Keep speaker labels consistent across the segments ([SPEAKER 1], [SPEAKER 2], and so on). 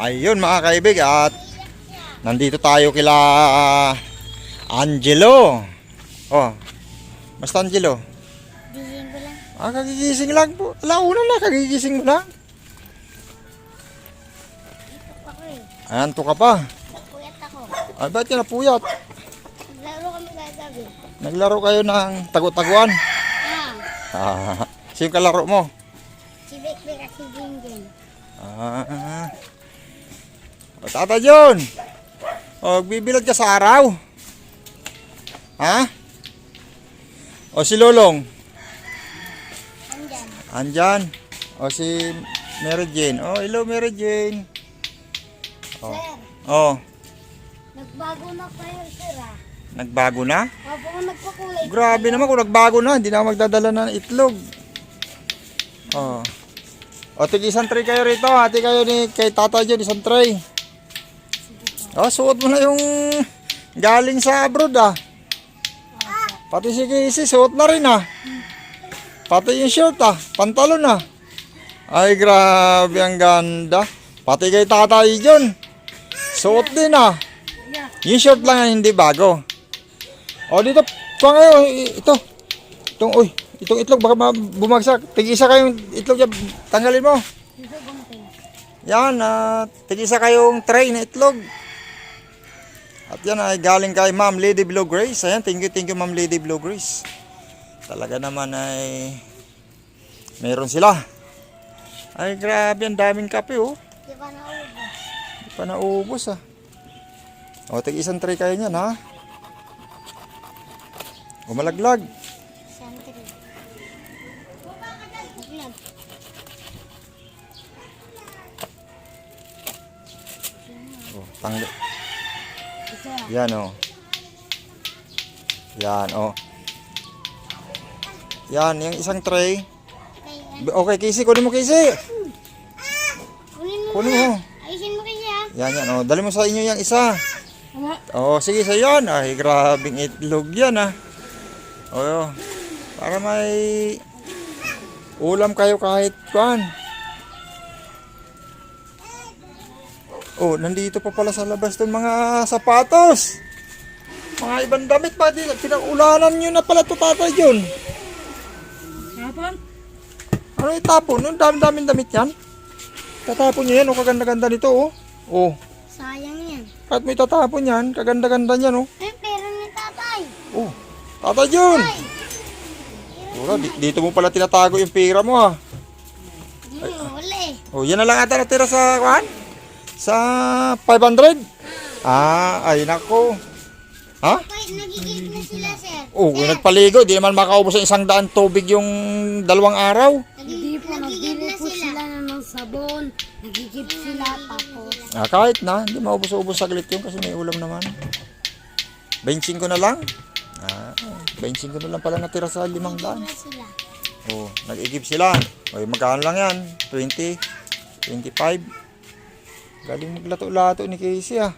[SPEAKER 1] Ayun mga kaibig, at nandito tayo kila Angelo. Oh, basta Angelo.
[SPEAKER 2] Gising ko lang.
[SPEAKER 1] Kagigising lang po. Alauna na, kagigising mo lang.
[SPEAKER 2] Ako eh.
[SPEAKER 1] Ayan, to ka pa.
[SPEAKER 2] Puyat ako.
[SPEAKER 1] Ay, ba't ka napuyat?
[SPEAKER 2] Naglaro kami kagabi.
[SPEAKER 1] Naglaro kayo ng tagu-taguan. Sino kalaro mo?
[SPEAKER 2] Si Bekbek at si Jingjing.
[SPEAKER 1] O, Tata John. O, bibilad ka sa araw. Ha? O, si Lolong.
[SPEAKER 2] Andyan.
[SPEAKER 1] Andyan. O, si Mary Jane. O, hello Mary Jane. O.
[SPEAKER 2] Sir,
[SPEAKER 1] O,
[SPEAKER 2] nagbago na kayo sir ah.
[SPEAKER 1] nagbago na?
[SPEAKER 2] Opo kung nagpakulay.
[SPEAKER 1] Grabe naman kung nagbago na. Hindi na ako magdadala ng itlog. O. O, tig-isang tray kayo rito. Hati kayo ni kay Tata John, isang tray. O, suot mo na yung galing sa abroad ah. Pati si Casey, suot na rin ah. Pati yung shirt ah, pantalon ah. Ay, grabe, ang ganda. Pati kay Tatay John, suot din ah. Yung shirt lang yan, hindi bago. O, dito, kuha kayo, ito. Itong itlog, baka bumagsak. Tig-isa kayong itlog dyan, tanggalin mo. Yan, tig-isa kayong tray na itlog. At yan ay galing kay Ma'am Lady Blue Grace. Ayan, thank you Ma'am Lady Blue Grace. Talaga naman ay meron sila. Ay, grabe, ang daming kape oh.
[SPEAKER 2] Di ba naubos?
[SPEAKER 1] Di pa naubos ah. O, tig-isang tray kayo niyan ha. O, malaglag.
[SPEAKER 2] Siyempre. Naglag.
[SPEAKER 1] O, tanggal.
[SPEAKER 2] Ito ah.
[SPEAKER 1] Yan oh. Yan oh. Yan, yung isang tray. Okay, Casey, kunin mo Casey.
[SPEAKER 2] Kunin mo.
[SPEAKER 1] Kunin mo.
[SPEAKER 2] Ayusin mo kasi ah.
[SPEAKER 1] Yan, oh. Dali mo sa inyo yung isa. Oh, sige sa yan. Ay, grabing itlog yan ah. Oh, para may ulam kayo kahit kuan. Oh, nandito pa pala sa labas ng mga sapatos. Mga ibang damit pa din. Pinag-ulanan nyo na pala ito, Tata John.
[SPEAKER 3] Tapon?
[SPEAKER 1] Ano itapon? Ang dami-daming damit yan. Tatapon nyo yan. Oh, kaganda-ganda nito. Oh. Oh.
[SPEAKER 2] Sayang yan.
[SPEAKER 1] Kahit may tatapon yan. Kaganda-ganda niyan. Oh.
[SPEAKER 2] Eh, pera ni tatay.
[SPEAKER 1] Oh. Tata John.
[SPEAKER 2] Ay.
[SPEAKER 1] Wala, dito mo pala tinatago yung pera mo ha.
[SPEAKER 2] Di mo, wala eh.
[SPEAKER 1] Oh, yan na lang ata natira sa kuan? Sa 500? Ay nako. Ha?
[SPEAKER 2] Wait, nagigib na sila sir.
[SPEAKER 1] Oh, kung nagpaligo, di naman makaubos ng 100 tubig yung 2 araw.
[SPEAKER 3] Hindi po,
[SPEAKER 2] Nagigib na
[SPEAKER 3] nagbili po
[SPEAKER 2] sila.
[SPEAKER 3] sila ng sabon. Nagigib sila tapos.
[SPEAKER 1] Kahit na, hindi maubos-ubos saglit yun kasi may ulam naman. 25 na lang? 25 na lang pala natira sa 500.
[SPEAKER 2] Na sila.
[SPEAKER 1] Oh, nag-igib sila. O, magkano lang yan? 20, 25. Galing maglato-lato ni Casey ah.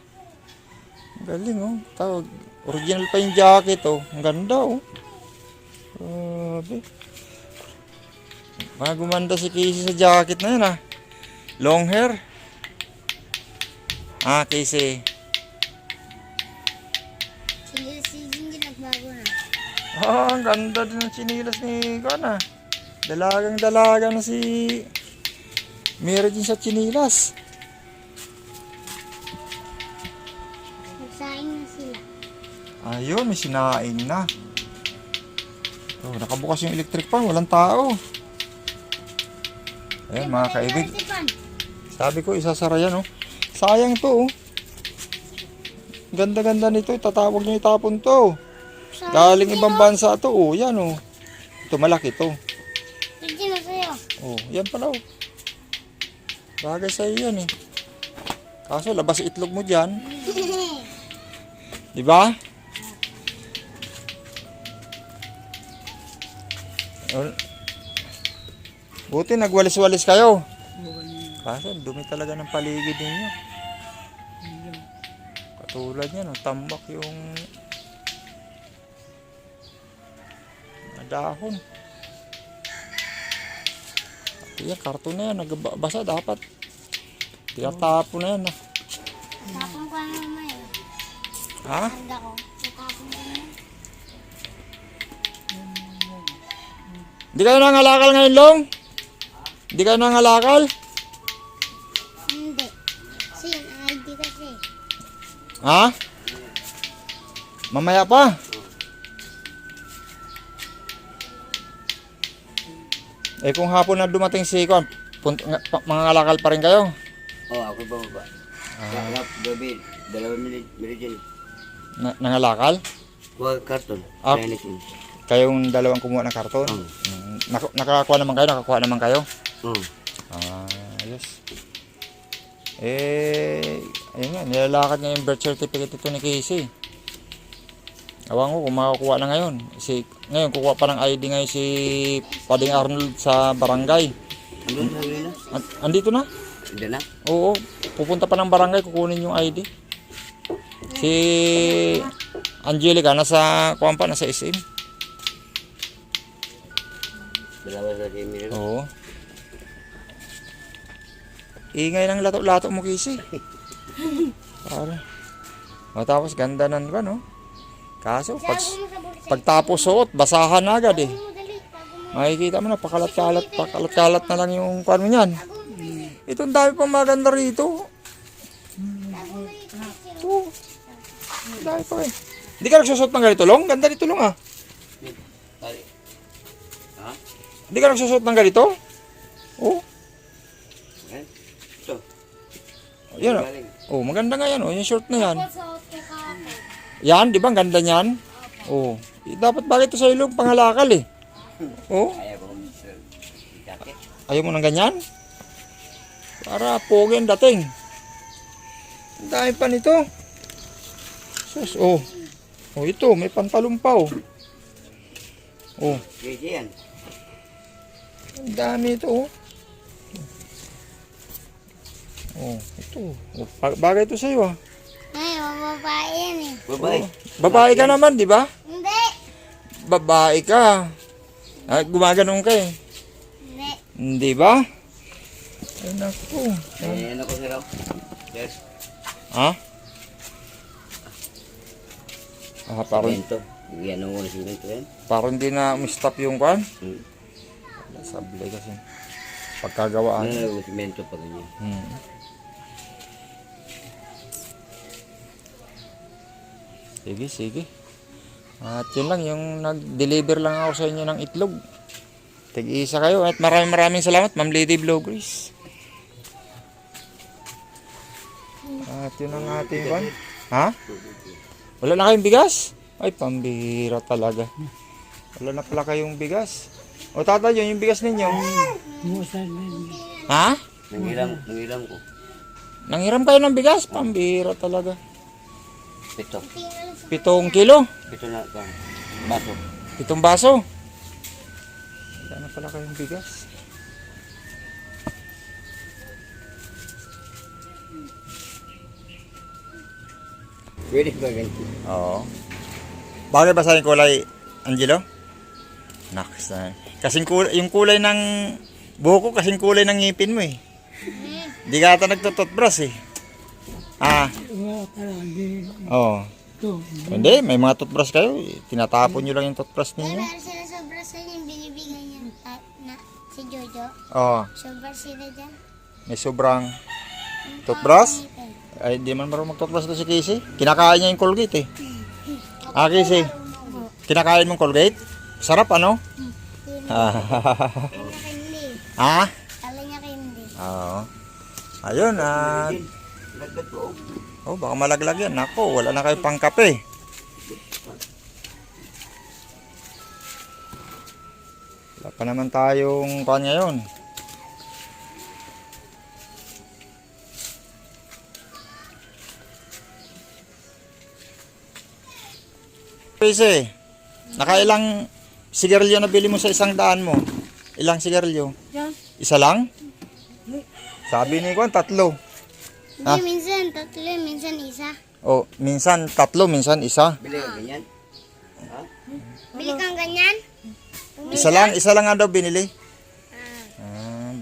[SPEAKER 1] Galing oh. Tawag. Original pa yung jacket oh. Ang ganda oh. Grabe. Gumanda si Casey sa jacket na yan ah. Long hair. Casey.
[SPEAKER 2] Si Jingjing nagbago na.
[SPEAKER 1] Ang ganda din ng chinilas ni Gana. Dalagang-dalaga na si Mary Jane sa chinilas.
[SPEAKER 2] Nagsaing na sila.
[SPEAKER 1] Ayun, may sinaing na. Oh, nakabukas yung electric fan, walang tao. Ayan mga kaibig. Sabi ko isasara yan oh. Sayang to oh. Ganda-ganda nito, tatawag nyo itapon to. Galing ibang bansa to oh, yan oh. Ito malaki to.
[SPEAKER 2] Hindi na sa'yo.
[SPEAKER 1] Oh, yan pala oh. Bagay sa'yo yan eh. Kaso labas itlog mo dyan. Di ba? Buti nagwalis-walis kayo. Kaso dumi talaga ng paligid ninyo. Katulad yan, tambak yung dahon. At yan, karton na yan, nagbasa dapat Tinatapo na yan.
[SPEAKER 2] Tapon ko na naman eh.
[SPEAKER 1] Ha?
[SPEAKER 2] Handa ko. Natapon ko na.
[SPEAKER 1] Hindi kayo nangalakal ngayon, Long? Hindi kayo nangalakal?
[SPEAKER 2] Hindi. Kasi yun ang ID kasi.
[SPEAKER 1] Ha? Mamaya pa. Eh kung hapon na dumating si Kwan, mga ngalakal pa rin kayo?
[SPEAKER 4] Oo, ako bababa. Kaya gabi, 2 meridian.
[SPEAKER 1] Nangalakal?
[SPEAKER 4] Huwag karton.
[SPEAKER 1] Ah.
[SPEAKER 4] Kaya natin.
[SPEAKER 1] Kayong dalawang kumuha ng karton?
[SPEAKER 4] Oo.
[SPEAKER 1] Nakakuha naman kayo?
[SPEAKER 4] Oo.
[SPEAKER 1] Ayos. Ayun nga, nilalakad niya yung birth certificate ito ni Casey. Awan ko kung makakuha na ngayon. Ngayon, kukuha pa ng ID ngayon si Pading Arnold sa barangay.
[SPEAKER 4] Andun sa na?
[SPEAKER 1] Andito na?
[SPEAKER 4] Hindi na?
[SPEAKER 1] Oo, pupunta pa ng barangay, kukunin yung ID. Si Angelica, nasa SM.
[SPEAKER 4] Dalawa sa Jimmy.
[SPEAKER 1] Oo. Ingay ng lato-lato mo, Casey. Para. Matapos ganda ng ba, no? Kaso,
[SPEAKER 2] Tago mo sa bulsa.
[SPEAKER 1] pagtapos suot, basahan na agad eh.
[SPEAKER 2] Tago mo dali. Tago mo.
[SPEAKER 1] Makikita mo na, pakalat-kalat na lang yung kwan mo yan. Itong dami pang maganda rito.
[SPEAKER 2] Tago mo dito.
[SPEAKER 1] Oo. Ang dami pa eh. Hindi ka nagsusot ng ganito, Long? Ganda nito, Long, ah.
[SPEAKER 4] Tali. Ha?
[SPEAKER 1] Hindi ka nagsusot ng ganito? Oo.
[SPEAKER 4] Eh? Ito.
[SPEAKER 1] Yan, ah.
[SPEAKER 4] Galing.
[SPEAKER 1] Oh, maganda nga yan, oh. Yung short na yan.
[SPEAKER 2] Suot ko kahapon.
[SPEAKER 1] Yan, di ba? Ang ganda niyan. Oh. Dapat bakit ito sa ilong pangalakal eh. Oh.
[SPEAKER 4] Kaya ko jacket.
[SPEAKER 1] Ayaw mo ng ganyan? Para pogi ang dating. Ang dami pa nito. Sus, oh. Oh, ito, may pantalon pa, oh. Oh,
[SPEAKER 4] Kaya yan.
[SPEAKER 1] ang dami ito, oh. Oh, ito. Oh, bagay ito sa'yo, ah.
[SPEAKER 2] Ay, mababae yan eh.
[SPEAKER 4] Bye-bye.
[SPEAKER 1] Babae ka naman, di ba?
[SPEAKER 2] Hindi.
[SPEAKER 1] Babae ka. Ah, gumaganong ka eh.
[SPEAKER 2] Hindi.
[SPEAKER 1] Hindi ba? Ay, naku.
[SPEAKER 4] Eh, ano ko sila? Yes.
[SPEAKER 1] Ha? Parang,
[SPEAKER 4] Simento. Yan ang una simento yan.
[SPEAKER 1] parang hindi na umistop yung kwan.
[SPEAKER 4] Hmm.
[SPEAKER 1] Sablay kasi. Pagkagawaan.
[SPEAKER 4] Ano ang simento pa ganyan.
[SPEAKER 1] Sige, sige. At yun lang, yung nag-deliver lang ako sa inyo ng itlog. Tig-isa kayo. At maraming salamat, Ma'am Lady Blowgrease. At yun ang ating kwan. Ha? Wala na kayong bigas? Ay, pambihira talaga. Wala na pala kayong bigas. O tata yun, yung bigas ninyo. Ha?
[SPEAKER 4] Nangiram ko.
[SPEAKER 1] Nanghiram kayo ng bigas? Pambihira talaga.
[SPEAKER 4] 7.
[SPEAKER 1] 7 kilo.
[SPEAKER 4] 7 na ba? Baso.
[SPEAKER 1] 7 baso. Wala na pala kayong bigas.
[SPEAKER 4] Pwede ba ganito?
[SPEAKER 1] Oo. Bagay ba sa yung kulay, Angelo? Naks na. Kasing kulay, yung kulay ng buhok ko, kasing kulay ng ngipin mo eh. Di ka ata nagtututbrush eh. Ah. Oo. Hindi, may mga toothbrush kayo. Tinatapon nyo lang yung toothbrush
[SPEAKER 2] Kaya
[SPEAKER 1] ninyo.
[SPEAKER 2] meron sila sobra sa yung binibigay niya na si Jojo.
[SPEAKER 1] Oo.
[SPEAKER 2] Sobra sila dyan.
[SPEAKER 1] May sobrang toothbrush. Ay, di man marunong mag-toothbrush ito si Casey. Kinakain niya yung Colgate eh. Ah, Casey. Kinakain mong Colgate? Sarap ano?
[SPEAKER 2] Kala niya candy.
[SPEAKER 1] Ah?
[SPEAKER 2] Kala niya candy.
[SPEAKER 1] Oo. Ayun,
[SPEAKER 4] Lagdag ko.
[SPEAKER 1] oh, baka malaglag yan. Nako, wala na kayo pang kape. Wala pa naman tayong pan ngayon. Pese, nakailang sigarilyo na bili mo sa 100 mo? Ilang sigarilyo? Isa lang? Sabi ni Kwan, 3.
[SPEAKER 2] Hindi,
[SPEAKER 1] Ah?
[SPEAKER 2] minsan tatlo, minsan isa.
[SPEAKER 1] O, minsan 3, minsan isa.
[SPEAKER 4] Bili ka ganyan.
[SPEAKER 2] Bili kang ganyan?
[SPEAKER 1] Isa lang nga daw binili.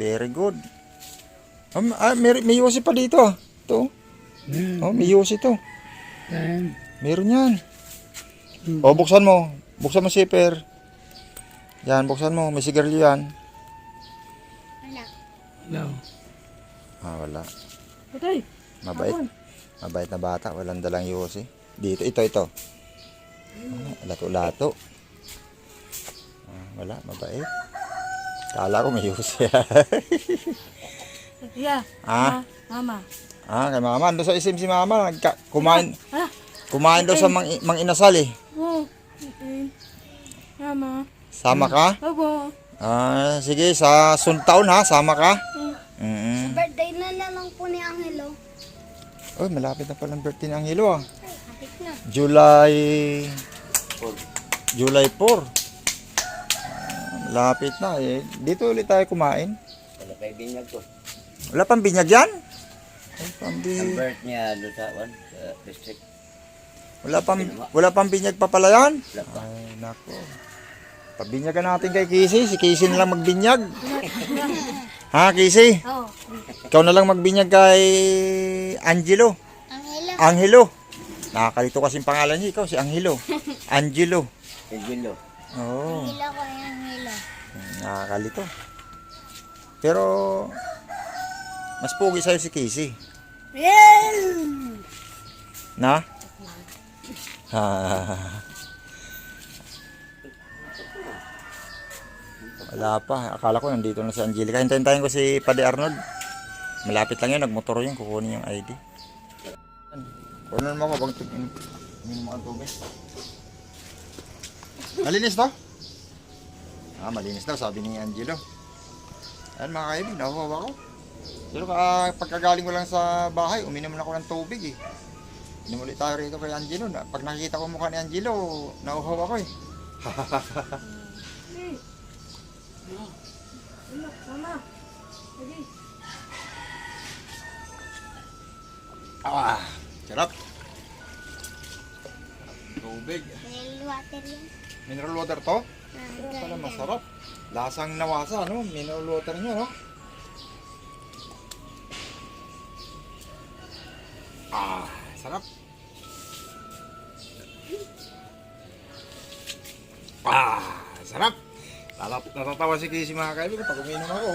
[SPEAKER 1] Very good. May yosi pa dito. Ito. Oh, may yosi to. Meron yan. O, buksan mo. Buksan mo zipper. Yan, buksan mo. May sigarilyo yan.
[SPEAKER 2] Wala.
[SPEAKER 1] Wala.
[SPEAKER 3] Patay.
[SPEAKER 1] Mabait. Mabait na bata. Walang dalang yosi. Dito, ito. Lato-lato. Wala, mabait. Kala ko may yosi.
[SPEAKER 3] Yeah. Mama.
[SPEAKER 1] Kay mama. Doon sa isim si mama. Kumain.
[SPEAKER 3] Hala.
[SPEAKER 1] Kumain daw sa mang inasal eh.
[SPEAKER 3] Oh. Mama.
[SPEAKER 1] Sama ka?
[SPEAKER 3] Opo.
[SPEAKER 1] Sige, sa suntaon ha, sama ka.
[SPEAKER 2] Birthday na lang po ni Angelo.
[SPEAKER 1] Uy, malapit na palang birthday ng Angelo ah.
[SPEAKER 2] Kapit na.
[SPEAKER 1] July 4. Malapit na eh. Dito ulit tayo kumain.
[SPEAKER 4] Wala pa yung binyag ko.
[SPEAKER 1] Wala pang binyag yan? Ay,
[SPEAKER 4] Ang birth niya doon sa district.
[SPEAKER 1] Wala pang binyag pa pala yan?
[SPEAKER 4] Wala pa.
[SPEAKER 1] Ay, nako. Pabinyagan natin kay Casey. Si Casey na lang magbinyag. Ha, Casey?
[SPEAKER 3] Oh.
[SPEAKER 1] Ikaw na lang magbinyag kay Angelo.
[SPEAKER 2] Angelo.
[SPEAKER 1] Angelo. Nakakalito kasing pangalan niya. Ikaw, si Angelo. Angelo.
[SPEAKER 4] Angelo.
[SPEAKER 1] Oo.
[SPEAKER 2] Angelo ko yung Angelo.
[SPEAKER 1] Nakakalito. Pero, mas pogi sa'yo si Casey. Na? Ha. Wala pa. Akala ko nandito na si Angelica. Hintayin ko si Padre Arnold. Malapit lang yun. Nagmotor yun. Kukunin yung ID. Kunin mo ako. Uminom mo ang tubig. Malinis to? Malinis daw. Sabi ni Angelo. Ayan mga kaibig. Nahuhawa ko. Pero pagkagaling ko lang sa bahay, uminom na ako ng tubig eh. Inom ulit tayo rito kay Angelo. Pag nakikita ko mukha ni Angelo, nauhaw ako eh.
[SPEAKER 3] Mama.
[SPEAKER 1] Sarap. Tubig.
[SPEAKER 2] Mineral water yan.
[SPEAKER 1] Mineral water to? Pala masarap. Lasang nawasa, no? Mineral water niya, no? Sarap. Sarap. Natatawa si Casey mga kaibigan pag uminom ako.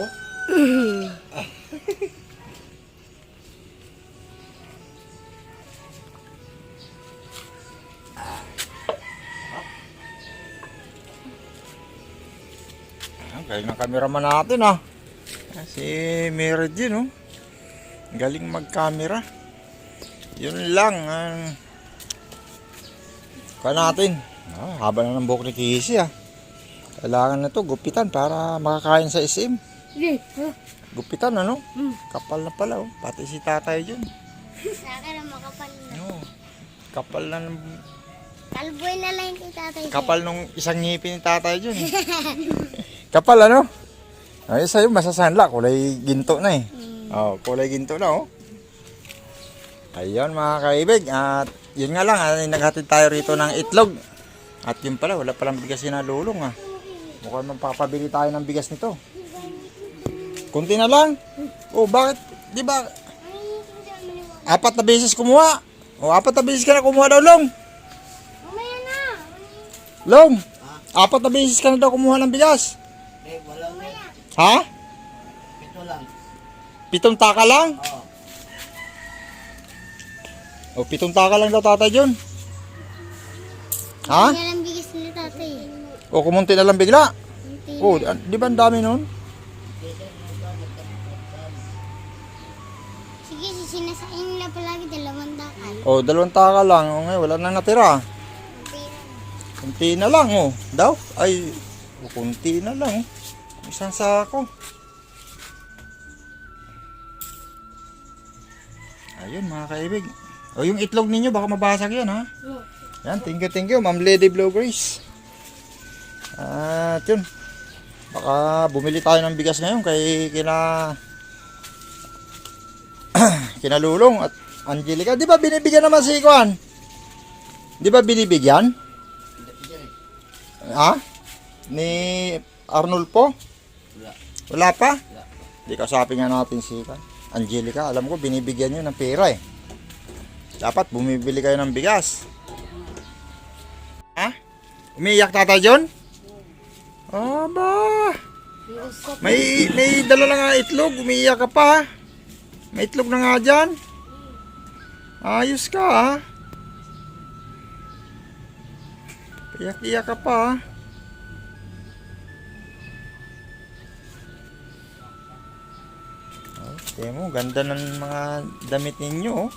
[SPEAKER 1] Galing ng cameraman natin si Meredin galing mag-camera. Yun lang natin. Haba na ng buhok ni Casey Kailangan na to gupitan para makakain sa SM. Gupitan Kapal na pala Pati si tatay dyan.
[SPEAKER 2] Sa akin ang makapal na.
[SPEAKER 1] Kapal na
[SPEAKER 2] Kalboy na lang kay tatay.
[SPEAKER 1] Kapal nung isang ngipin ni tatay dyan Kapal Ay sa'yo masasanla. Kulay ginto na kulay ginto na Ayun mga kaibig. At yun nga lang naghatid tayo rito ng itlog. At yun pala wala palang bigas si Nalulong Mukhang magpapabili tayo ng bigas nito. Kunti na lang. Bakit? Di ba? 4 na beses kumuha. 4 na beses ka na kumuha daw, Long.
[SPEAKER 2] Mamaya na.
[SPEAKER 1] Long, 4 na beses ka na daw kumuha ng bigas.
[SPEAKER 4] Wala na.
[SPEAKER 1] Ha?
[SPEAKER 4] Ito lang.
[SPEAKER 1] 7 taka lang?
[SPEAKER 4] Oo.
[SPEAKER 1] 7 taka lang daw tatay John. Ha?
[SPEAKER 2] Hindi lang bigas ni tatay.
[SPEAKER 1] Kumunti na lang bigla.
[SPEAKER 2] Kunti.
[SPEAKER 1] Di ba ang dami nun?
[SPEAKER 2] Sige, sinasain nila palagi 2 dakal.
[SPEAKER 1] 2 taka lang. Ngayon, wala na natira. Kunti na lang, daw. Ay, kunti na lang, Isang sako. Ayun, mga kaibig. Yung itlog ninyo, baka mabasag yan, ha? Yan, thank you, Ma'am Lady Blue Grace. At yun, baka bumili tayo ng bigas ngayon kay kina Lulong at Angelica. Di ba binibigyan naman si Kwan? Di ba binibigyan? Ha? Ni Arnold po?
[SPEAKER 4] Wala.
[SPEAKER 1] Wala pa?
[SPEAKER 4] Wala.
[SPEAKER 1] Di kasapin nga natin si Kwan. Angelica, alam ko binibigyan nyo ng pera eh. Dapat bumibili kayo ng bigas. Ha? Umiiyak Tata John? Aba, may dala na nga itlog, umiiyak ka pa. May itlog na nga dyan. Ayos ka ha. Iyak-iyak ka pa ha. Okay mo, ganda ng mga damit ninyo oh.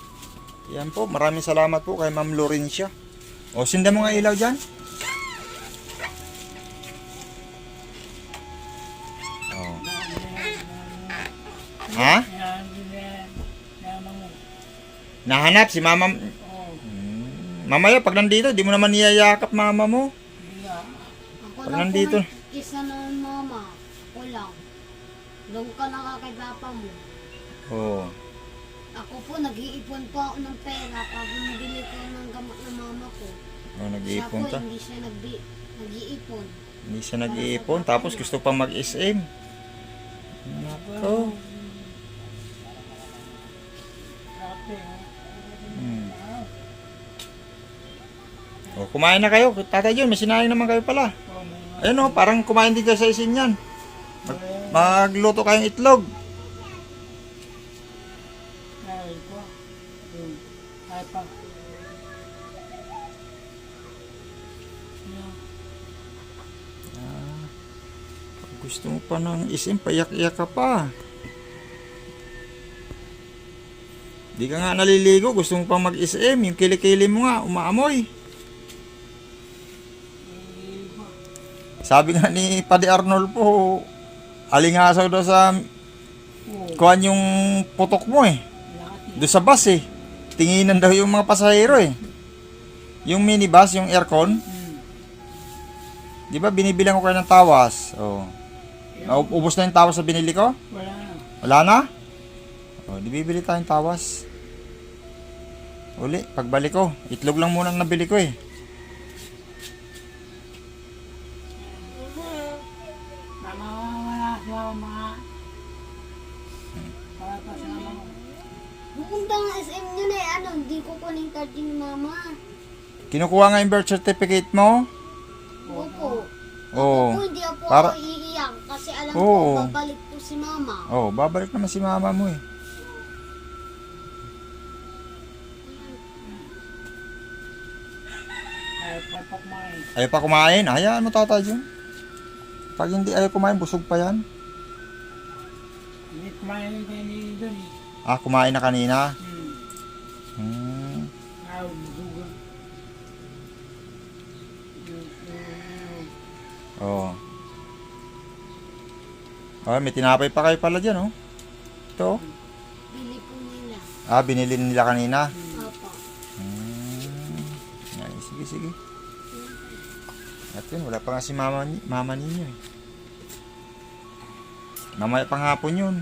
[SPEAKER 1] Yan po, maraming salamat po kay Ma'am Lorencia. O, sinda mo nga ilaw dyan. Oh. Ha? Nahanap si mama. Mamaya pag nandito, di mo naman niyayakap mama mo.
[SPEAKER 3] Ako
[SPEAKER 1] Pag
[SPEAKER 3] lang
[SPEAKER 1] nandito.
[SPEAKER 3] po isa ng mama. Ako lang. Doon ka nakakagapa mo.
[SPEAKER 1] Oh.
[SPEAKER 3] Ako po, nag-iipon po ako ng pera para bumibili ko ng gamot ng mama ko.
[SPEAKER 1] Oh,
[SPEAKER 3] Siya
[SPEAKER 1] nag-iipon
[SPEAKER 3] po,
[SPEAKER 1] ka.
[SPEAKER 3] hindi siya nag-iipon.
[SPEAKER 1] Hindi siya nag-iipon. Tapos gusto pang mag-SM. Nako. Oh, kumain na kayo. Tatay John, may sinaing naman kayo pala. Ayun oh, parang kumain din kayo sa isin yan. Magluto kayong itlog. Gusto mo pa ng isim, payak-iyak ka pa. Di ka nga naliligo, gusto mo pa mag-isim. Yung kilikili mo nga, umaamoy. Sabi nga ni Padre Arnold po, alingasaw daw sa kuhan yung putok mo eh. Doon sa bus eh. Tinginan daw yung mga pasahero eh. Yung minibus, yung aircon. Di ba binibilang ko kayo ng tawas? Oh. Ubus na yung tawas na binili ko? Wala na? Oh, di bibili tayong tawas. Uli, pagbalik ko. Itlog lang muna ang nabili ko eh.
[SPEAKER 3] Pupunta ng SM nyo na eh. Ano, hindi ko kuning card ni mama.
[SPEAKER 1] Kinukuha nga yung birth certificate mo?
[SPEAKER 3] Opo.
[SPEAKER 1] Oo.
[SPEAKER 3] Opo, hindi ako
[SPEAKER 1] Para-
[SPEAKER 3] iiyak kasi alam
[SPEAKER 1] Oo.
[SPEAKER 3] ko babalik po si mama.
[SPEAKER 1] Oh, babalik naman si mama mo eh. Ayaw pa kumain? Hayaan mo Tata John. Pag hindi ayaw kumain, busog pa yan.
[SPEAKER 5] Hindi kumain kayo ni doon eh.
[SPEAKER 1] Ah, kumain na kanina. Hmm.
[SPEAKER 5] Busugan.
[SPEAKER 1] Oh. Oh, may tinapay pa kayo pala dyan, oh. Ito. Oh.
[SPEAKER 3] Bili po nila.
[SPEAKER 1] Ah, binili nila kanina.
[SPEAKER 3] Opo.
[SPEAKER 1] Ay, sige, sige. At yun, wala pa nga si mama ninyo eh. Mamaya pang hapon yun.